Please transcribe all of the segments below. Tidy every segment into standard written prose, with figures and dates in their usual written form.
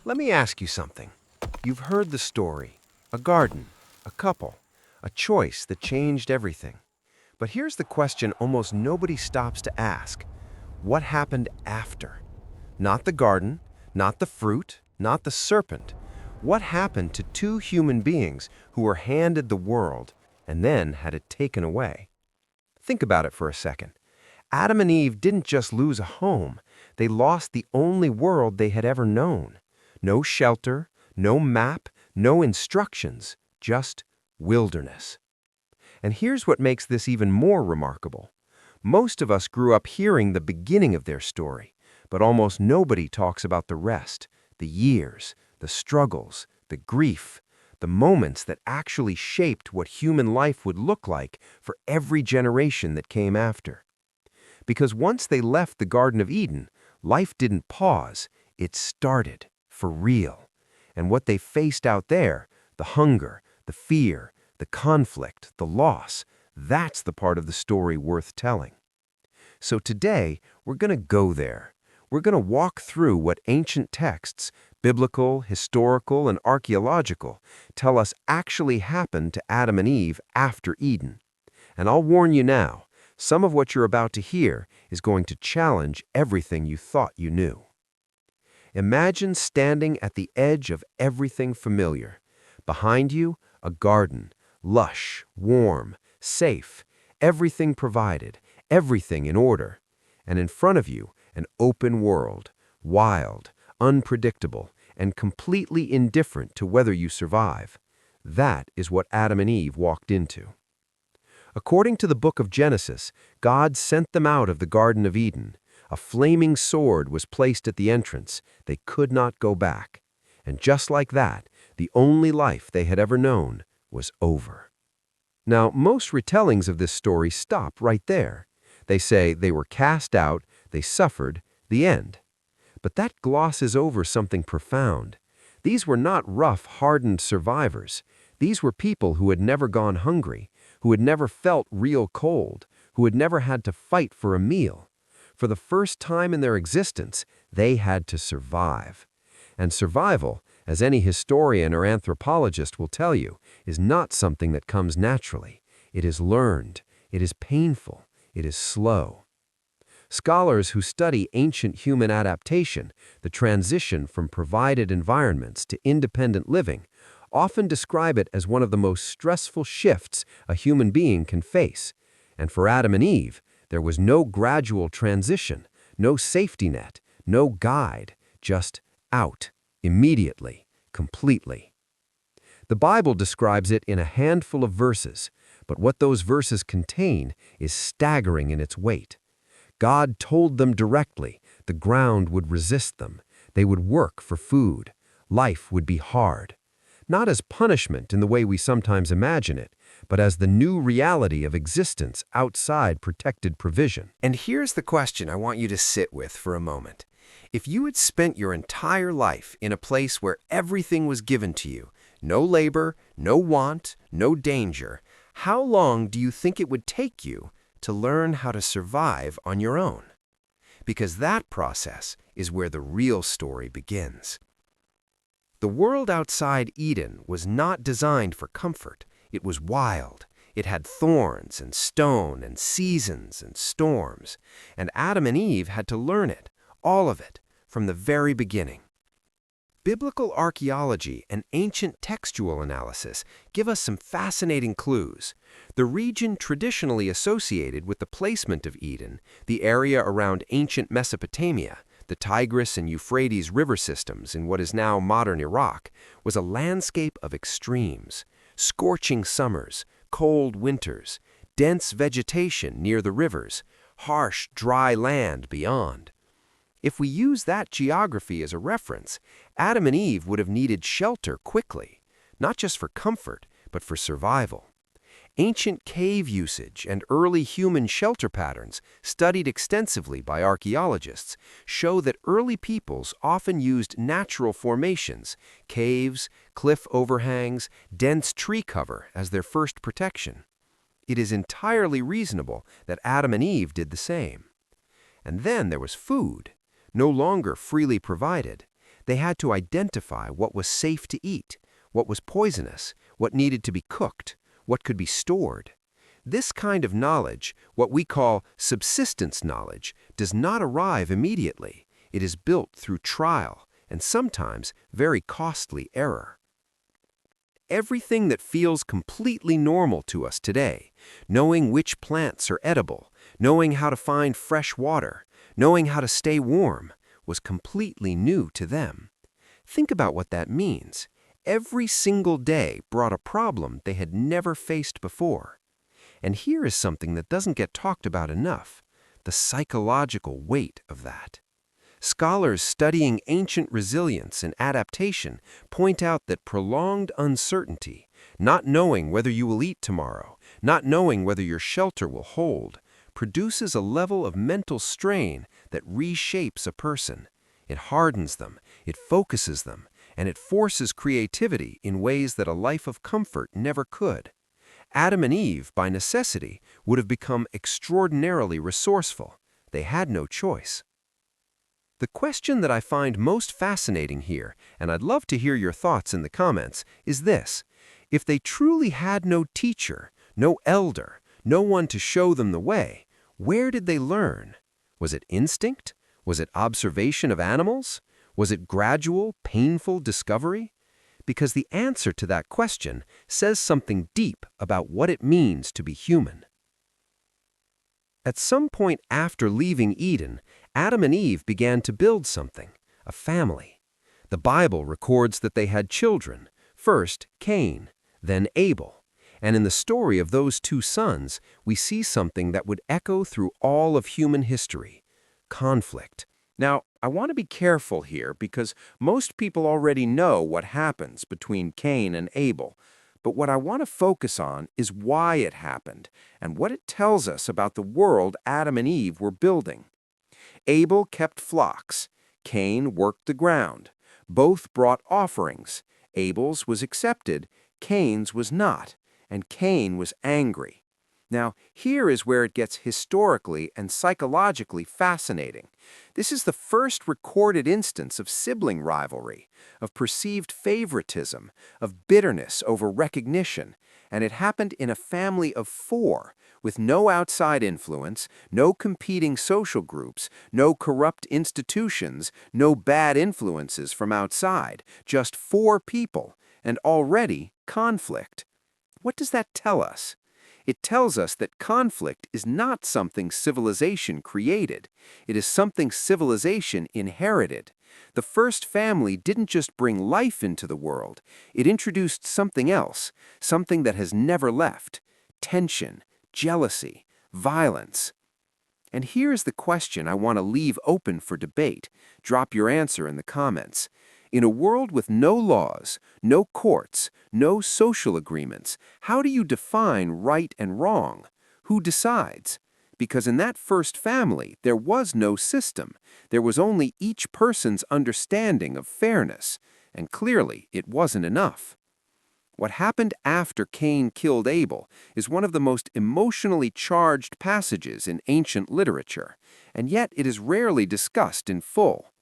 Let me ask you something. You've heard the story. A garden, a couple, a choice that changed everything. But here's the question almost nobody stops to ask. What happened after? Not the garden, not the fruit, not the serpent. What happened to two human beings who were handed the world and then had it taken away? Think about it for a second. Adam and Eve didn't just lose a home, they lost the only world they had ever known. No shelter, no map, no instructions, just wilderness. And here's what makes this even more remarkable. Most of us grew up hearing the beginning of their story, but almost nobody talks about the rest, the years, the struggles, the grief, the moments that actually shaped what human life would look like for every generation that came after. Because once they left the Garden of Eden, life didn't pause, it started, for real. And what they faced out there, the hunger, the fear, the conflict, the loss, that's the part of the story worth telling. So today, we're going to go there. We're going to walk through what ancient texts, biblical, historical, and archaeological, tell us actually happened to Adam and Eve after Eden. And I'll warn you now, some of what you're about to hear is going to challenge everything you thought you knew. Imagine standing at the edge of everything familiar. Behind you, a garden, lush, warm, safe, everything provided, everything in order. And in front of you, an open world, wild, unpredictable, and completely indifferent to whether you survive. That is what Adam and Eve walked into. According to the book of Genesis, God sent them out of the Garden of Eden. A flaming sword was placed at the entrance. They could not go back. And just like that, the only life they had ever known was over. Now, most retellings of this story stop right there. They say they were cast out, they suffered, the end. But that glosses over something profound. These were not rough, hardened survivors. These were people who had never gone hungry, who had never felt real cold, who had never had to fight for a meal. For the first time in their existence, they had to survive. And survival, as any historian or anthropologist will tell you, is not something that comes naturally. It is learned, it is painful, it is slow. Scholars who study ancient human adaptation, the transition from provided environments to independent living, often describe it as one of the most stressful shifts a human being can face. And for Adam and Eve, there was no gradual transition, no safety net, no guide, just out, immediately, completely. The Bible describes it in a handful of verses, but what those verses contain is staggering in its weight. God told them directly the ground would resist them. They would work for food. Life would be hard. Not as punishment in the way we sometimes imagine it, but as the new reality of existence outside protected provision. And here's the question I want you to sit with for a moment. If you had spent your entire life in a place where everything was given to you, no labor, no want, no danger, how long do you think it would take you to learn how to survive on your own? Because that process is where the real story begins. The world outside Eden was not designed for comfort. It was wild. It had thorns and stone and seasons and storms. And Adam and Eve had to learn it, all of it, from the very beginning. Biblical archaeology and ancient textual analysis give us some fascinating clues. The region traditionally associated with the placement of Eden, the area around ancient Mesopotamia, the Tigris and Euphrates river systems in what is now modern Iraq, was a landscape of extremes: scorching summers, cold winters, dense vegetation near the rivers, harsh, dry land beyond. If we use that geography as a reference, Adam and Eve would have needed shelter quickly, not just for comfort, but for survival. Ancient cave usage and early human shelter patterns, studied extensively by archaeologists, show that early peoples often used natural formations, caves, cliff overhangs, dense tree cover as their first protection. It is entirely reasonable that Adam and Eve did the same. And then there was food, no longer freely provided. They had to identify what was safe to eat, what was poisonous, what needed to be cooked, what could be stored. This kind of knowledge, what we call subsistence knowledge, does not arrive immediately. It is built through trial and sometimes very costly error. Everything that feels completely normal to us today, knowing which plants are edible, knowing how to find fresh water, knowing how to stay warm, was completely new to them. Think about what that means. Every single day brought a problem they had never faced before. And here is something that doesn't get talked about enough: the psychological weight of that. Scholars studying ancient resilience and adaptation point out that prolonged uncertainty, not knowing whether you will eat tomorrow, not knowing whether your shelter will hold, produces a level of mental strain that reshapes a person. It hardens them, it focuses them, and it forces creativity in ways that a life of comfort never could. Adam and Eve, by necessity, would have become extraordinarily resourceful. They had no choice. The question that I find most fascinating here, and I'd love to hear your thoughts in the comments, is this: if they truly had no teacher, no elder, no one to show them the way, where did they learn? Was it instinct? Was it observation of animals? Was it gradual, painful discovery? Because the answer to that question says something deep about what it means to be human. At some point after leaving Eden, Adam and Eve began to build something, a family. The Bible records that they had children, first Cain, then Abel. And in the story of those two sons, we see something that would echo through all of human history: conflict. Now, I want to be careful here because most people already know what happens between Cain and Abel. But what I want to focus on is why it happened and what it tells us about the world Adam and Eve were building. Abel kept flocks. Cain worked the ground. Both brought offerings. Abel's was accepted. Cain's was not. And Cain was angry. Now, here is where it gets historically and psychologically fascinating. This is the first recorded instance of sibling rivalry, of perceived favoritism, of bitterness over recognition, and it happened in a family of 4, with no outside influence, no competing social groups, no corrupt institutions, no bad influences from outside, just 4 people, and already conflict. What does that tell us? It tells us that conflict is not something civilization created. It is something civilization inherited. The first family didn't just bring life into the world. It introduced something else, something that has never left: tension, jealousy, violence. And here's the question I want to leave open for debate. Drop your answer in the comments. In a world with no laws, no courts, no social agreements, how do you define right and wrong? Who decides? Because in that first family, there was no system. There was only each person's understanding of fairness, and clearly it wasn't enough. What happened after Cain killed Abel is one of the most emotionally charged passages in ancient literature, and yet it is rarely discussed in full.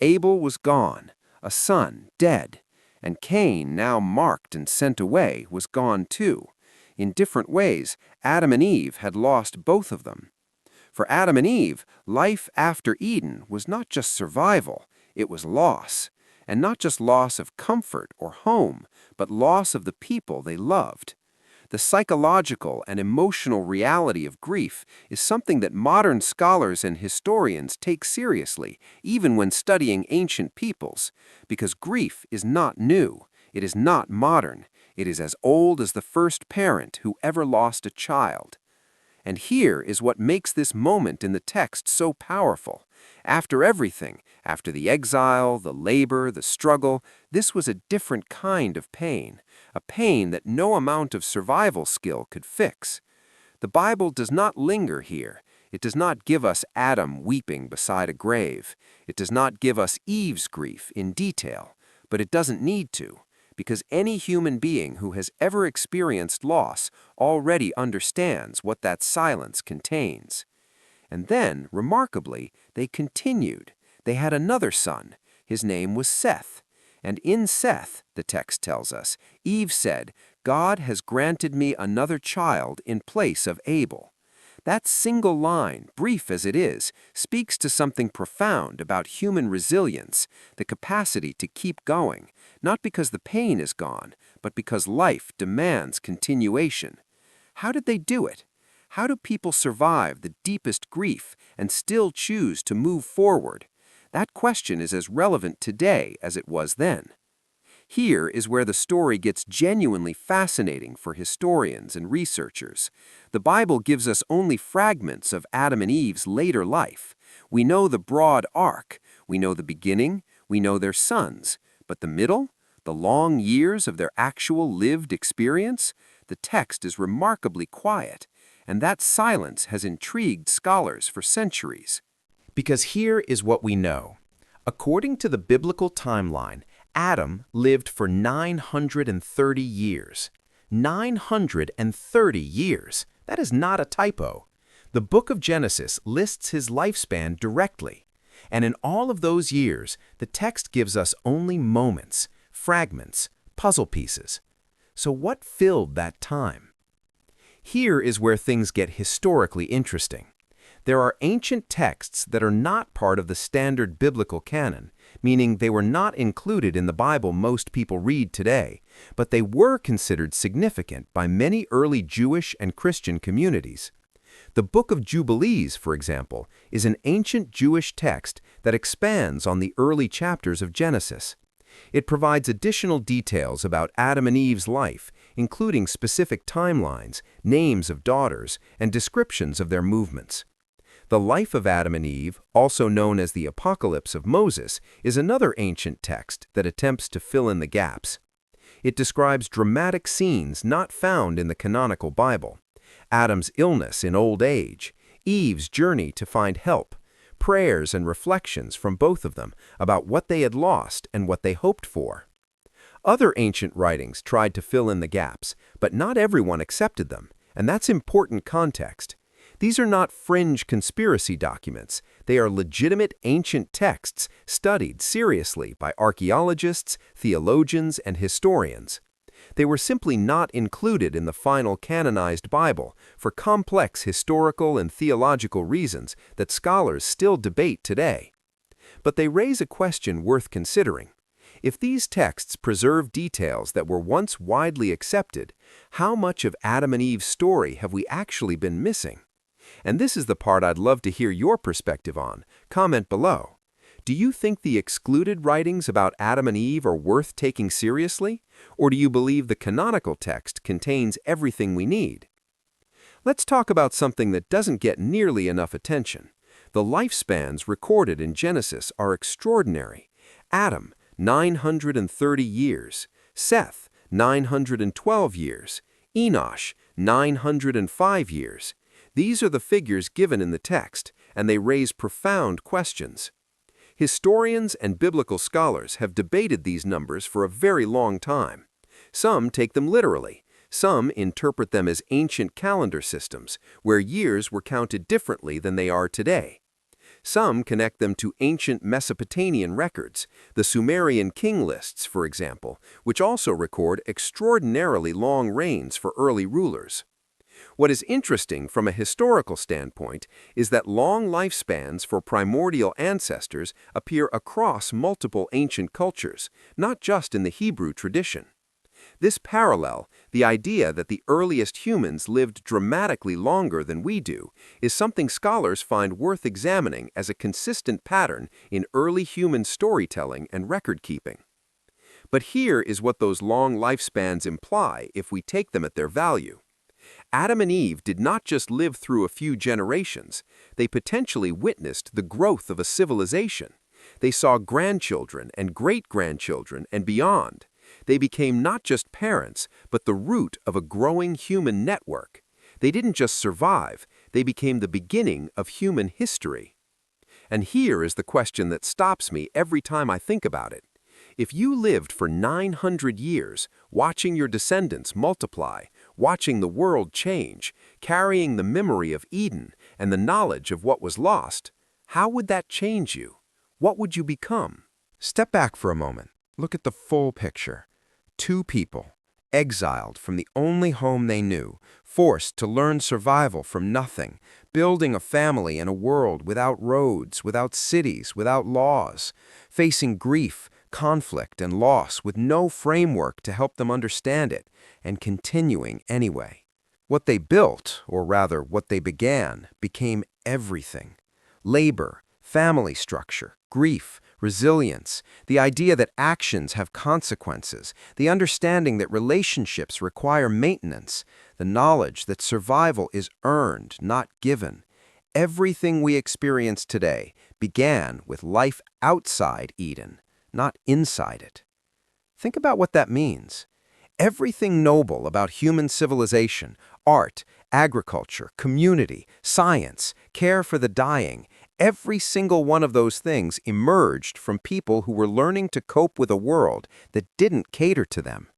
Abel was gone, a son dead, and Cain, now marked and sent away, was gone too. In different ways, Adam and Eve had lost both of them. For Adam and Eve, life after Eden was not just survival, it was loss. And not just loss of comfort or home, but loss of the people they loved. The psychological and emotional reality of grief is something that modern scholars and historians take seriously, even when studying ancient peoples, because grief is not new, it is not modern, it is as old as the first parent who ever lost a child. And here is what makes this moment in the text so powerful. After everything, after the exile, the labor, the struggle, this was a different kind of pain, a pain that no amount of survival skill could fix. The Bible does not linger here. It does not give us Adam weeping beside a grave. It does not give us Eve's grief in detail, but it doesn't need to, because any human being who has ever experienced loss already understands what that silence contains. And then, remarkably, they continued. They had another son. His name was Seth. And in Seth, the text tells us, Eve said, "God has granted me another child in place of Abel." That single line, brief as it is, speaks to something profound about human resilience, the capacity to keep going, not because the pain is gone, but because life demands continuation. How did they do it? How do people survive the deepest grief and still choose to move forward? That question is as relevant today as it was then. Here is where the story gets genuinely fascinating for historians and researchers. The Bible gives us only fragments of Adam and Eve's later life. We know the broad arc, we know the beginning, we know their sons, but the middle, the long years of their actual lived experience, the text is remarkably quiet, and that silence has intrigued scholars for centuries. Because here is what we know. According to the biblical timeline, Adam lived for 930 years. 930 years! That is not a typo. The book of Genesis lists his lifespan directly. And in all of those years, the text gives us only moments, fragments, puzzle pieces. So what filled that time? Here is where things get historically interesting. There are ancient texts that are not part of the standard biblical canon, meaning they were not included in the Bible most people read today, but they were considered significant by many early Jewish and Christian communities. The Book of Jubilees, for example, is an ancient Jewish text that expands on the early chapters of Genesis. It provides additional details about Adam and Eve's life, including specific timelines, names of daughters, and descriptions of their movements. The life of Adam and Eve, also known as the Apocalypse of Moses, is another ancient text that attempts to fill in the gaps. It describes dramatic scenes not found in the canonical Bible: Adam's illness in old age, Eve's journey to find help, prayers and reflections from both of them about what they had lost and what they hoped for. Other ancient writings tried to fill in the gaps, but not everyone accepted them, and that's important context. These are not fringe conspiracy documents. They are legitimate ancient texts studied seriously by archaeologists, theologians, and historians. They were simply not included in the final canonized Bible for complex historical and theological reasons that scholars still debate today. But they raise a question worth considering. If these texts preserve details that were once widely accepted, how much of Adam and Eve's story have we actually been missing? And this is the part I'd love to hear your perspective on. Comment below. Do you think the excluded writings about Adam and Eve are worth taking seriously? Or do you believe the canonical text contains everything we need? Let's talk about something that doesn't get nearly enough attention. The lifespans recorded in Genesis are extraordinary. Adam, 930 years. Seth, 912 years. Enosh, 905 years. These are the figures given in the text, and they raise profound questions. Historians and biblical scholars have debated these numbers for a very long time. Some take them literally. Some interpret them as ancient calendar systems, where years were counted differently than they are today. Some connect them to ancient Mesopotamian records, the Sumerian king lists, for example, which also record extraordinarily long reigns for early rulers. What is interesting from a historical standpoint is that long lifespans for primordial ancestors appear across multiple ancient cultures, not just in the Hebrew tradition. This parallel, the idea that the earliest humans lived dramatically longer than we do, is something scholars find worth examining as a consistent pattern in early human storytelling and record-keeping. But here is what those long lifespans imply if we take them at their value. Adam and Eve did not just live through a few generations. They potentially witnessed the growth of a civilization. They saw grandchildren and great-grandchildren and beyond. They became not just parents, but the root of a growing human network. They didn't just survive, they became the beginning of human history. And here is the question that stops me every time I think about it. If you lived for 900 years, watching your descendants multiply, watching the world change, carrying the memory of Eden and the knowledge of what was lost, how would that change you? What would you become? Step back for a moment. Look at the full picture. Two people, exiled from the only home they knew, forced to learn survival from nothing, building a family in a world without roads, without cities, without laws, facing grief, conflict, and loss with no framework to help them understand it, and continuing anyway. What they built, or rather what they began, became everything. Labor, family structure, grief, resilience, the idea that actions have consequences, the understanding that relationships require maintenance, the knowledge that survival is earned, not given. Everything we experience today began with life outside Eden, not inside it. Think about what that means. Everything noble about human civilization, art, agriculture, community, science, care for the dying, every single one of those things emerged from people who were learning to cope with a world that didn't cater to them.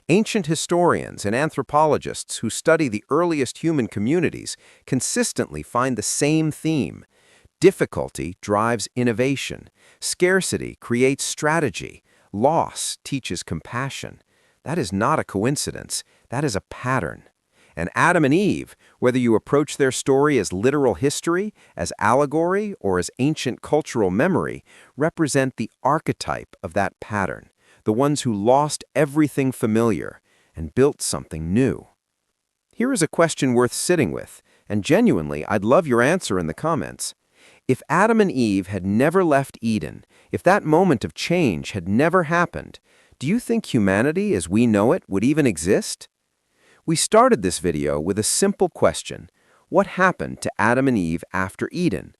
Ancient historians and anthropologists who study the earliest human communities consistently find the same theme. Difficulty drives innovation. Scarcity creates strategy. Loss teaches compassion. That is not a coincidence. That is a pattern. And Adam and Eve, whether you approach their story as literal history, as allegory, or as ancient cultural memory, represent the archetype of that pattern, the ones who lost everything familiar and built something new. Here is a question worth sitting with, and genuinely, I'd love your answer in the comments. If Adam and Eve had never left Eden, if that moment of change had never happened, do you think humanity as we know it would even exist? We started this video with a simple question: what happened to Adam and Eve after Eden?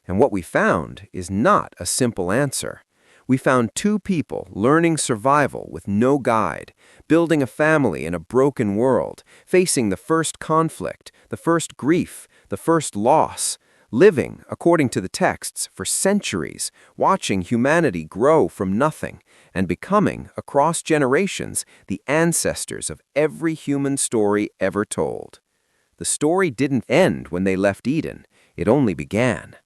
And what we found is not a simple answer. We found two people learning survival with no guide, building a family in a broken world, facing the first conflict, the first grief, the first loss, living, according to the texts, for centuries, watching humanity grow from nothing, and becoming, across generations, the ancestors of every human story ever told. The story didn't end when they left Eden, it only began.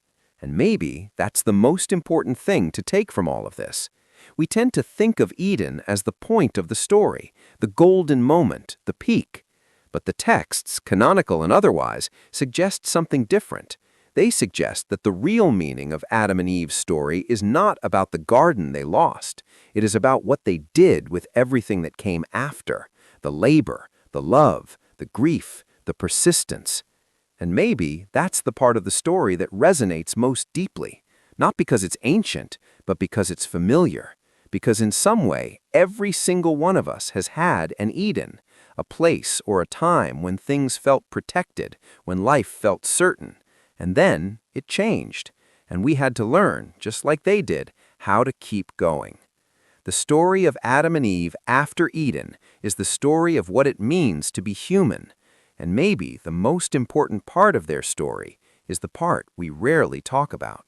And maybe that's the most important thing to take from all of this. We tend to think of Eden as the point of the story, the golden moment, the peak. But the texts, canonical and otherwise, suggest something different. They suggest that the real meaning of Adam and Eve's story is not about the garden they lost. It is about what they did with everything that came after: the labor, the love, the grief, the persistence. And maybe that's the part of the story that resonates most deeply, not because it's ancient, but because it's familiar. Because in some way, every single one of us has had an Eden, a place or a time when things felt protected, when life felt certain. And then it changed, and we had to learn, just like they did, how to keep going. The story of Adam and Eve after Eden is the story of what it means to be human, and maybe the most important part of their story is the part we rarely talk about.